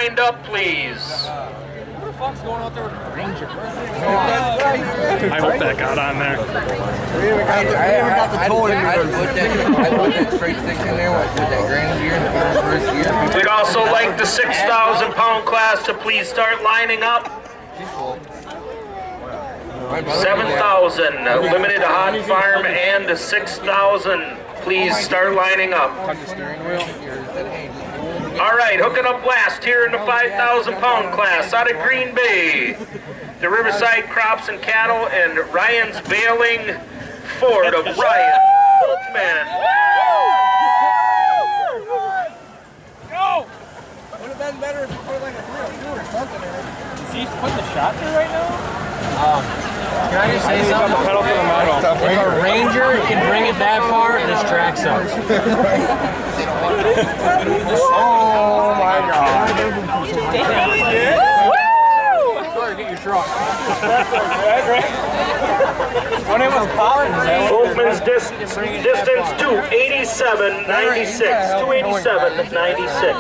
lined up, please. What the fuck's going out there with the Ranger? I hope that got on there. I put that straight stick in there. I put that grand gear in the first year. We'd also like the 6,000 pound class to please start lining up. 7,000 limited hot farm and 6,000. Please start lining up. All right, hooking up last here in the 5,000 pound class out of Green Bay. The Riverside Crops and Cattle and Ryan's Baling Ford of Ryan Holtzman. Go! Would have been better if you put like a 302 or something in it. Is he putting the shot through right now? Can I just say something? Pedal to the metal. If a Ranger can bring it that far, this track sucks. Oh my God. Sorry, get your truck. When it was Collins, Holtzman's distance to 87.96. 287.96.